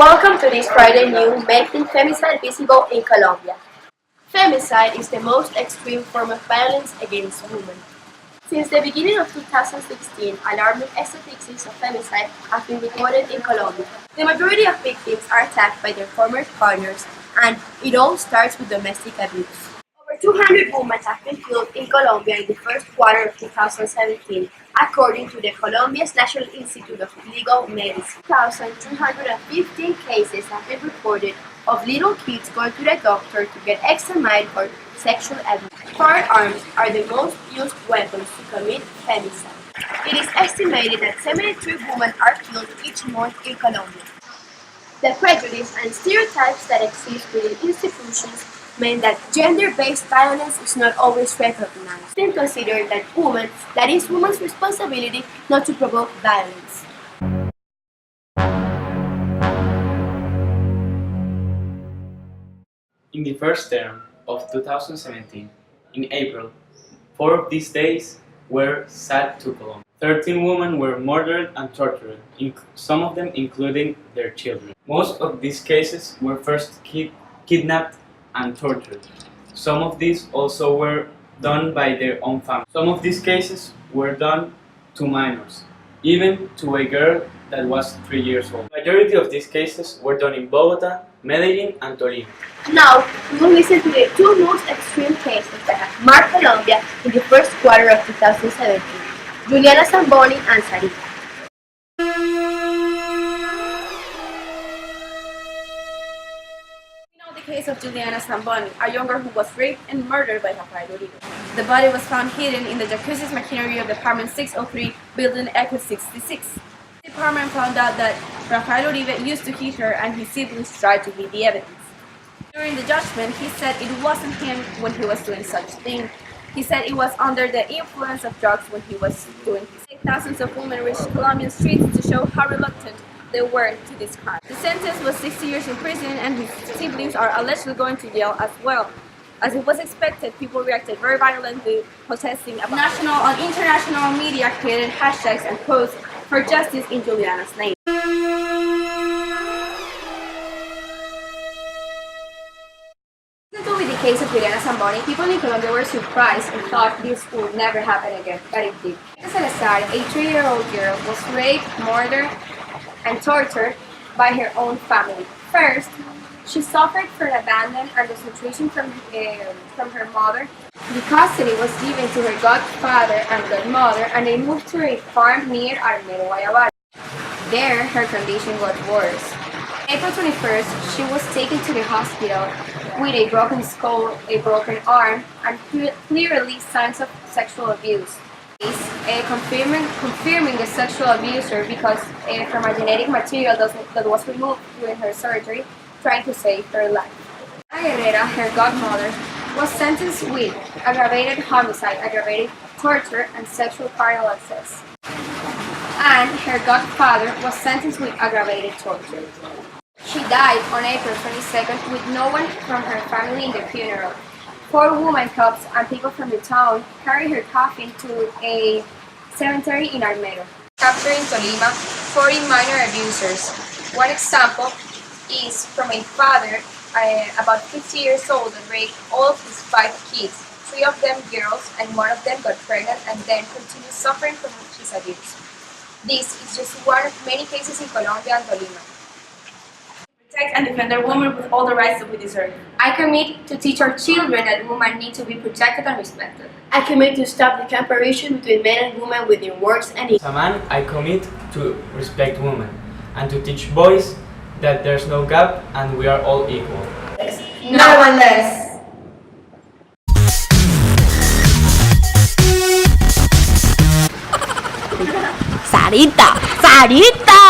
Welcome to this Friday news making femicide visible in Colombia. Femicide is the most extreme form of violence against women. Since the beginning of 2016, alarming statistics of femicide have been recorded in Colombia. The majority of victims are attacked by their former partners, and it all starts with domestic abuse. Over 200 women have been killed in Colombia in the first quarter of 2017, according to the Colombia's National Institute of Legal Medicine. 1,315 cases have been reported of little kids going to the doctor to get examined for sexual abuse. Firearms are the most used weapons to commit femicide. It is estimated that 73 women are killed each month in Colombia. The prejudice and stereotypes that exist within institutions mean that gender-based violence is not always recognized. It's considered that is women's responsibility not to provoke violence. In the first term of 2017, in April, 4 of these days were sad to Colombia. 13 women were murdered and tortured, some of them including their children. Most of these cases were first kidnapped and tortured. Some of these also were done by their own family. Some of these cases were done to minors, even to a girl that was 3 years old. The majority of these cases were done in Bogota, Medellin, and Tolima. Now, we will listen to the two most extreme cases that have marked Colombia in the first quarter of 2017, Juliana Zamboni and Sarita. The case of Juliana Zamboni, a young girl who was raped and murdered by Harissa Marún. The body was found hidden in the jacuzzi's machinery of the apartment 603, building Echo 66. The department found out that Harissa Marún used to hit her and his siblings tried to hide the evidence. During the judgment, he said it wasn't him when he was doing such thing. He said it was under the influence of drugs when he was doing it. Thousands of women reached Colombian streets to show how reluctant they were to this crime. The sentence was 60 years in prison, and his siblings are allegedly going to jail as well. As it was expected, people reacted very violently, protesting about national and international media created hashtags and posts for justice in Juliana's name. With the case of Juliana Zamboni, people in Colombia were surprised and thought this would never happen again, but it did. Alexandra, a 3-year-old girl, was raped, murdered, and tortured by her own family. First, she suffered from abandonment and desnutrition from her mother. The custody was given to her godfather and godmother, and they moved to a farm near Armero, Guayabal. There, her condition got worse. April 21st, she was taken to the hospital with a broken skull, a broken arm, and clearly signs of sexual abuse. Confirming the sexual abuser because from a genetic material that was removed during her surgery, trying to save her life. María, her godmother, was sentenced with aggravated homicide, aggravated torture, and sexual paralysis. And her godfather was sentenced with aggravated torture. She died on April 22nd with no one from her family in the funeral. 4 women cops and people from the town carried her coffin to a cemetery in Armero. Captured in Tolima 40 minor abusers. One example is from a father about 50 years old that raped all of his 5 kids, 3 of them girls, and 1 of them got pregnant and then continued suffering from his abuse. This is just one of many cases in Colombia and Tolima. Protect and defend our women with all the rights that we deserve. I commit to teach our children that women need to be protected and respected. I commit to stop the comparison between men and women within words and As a man, I commit to respect women and to teach boys that there's no gap and we are all equal. No one less. Sarita! Sarita!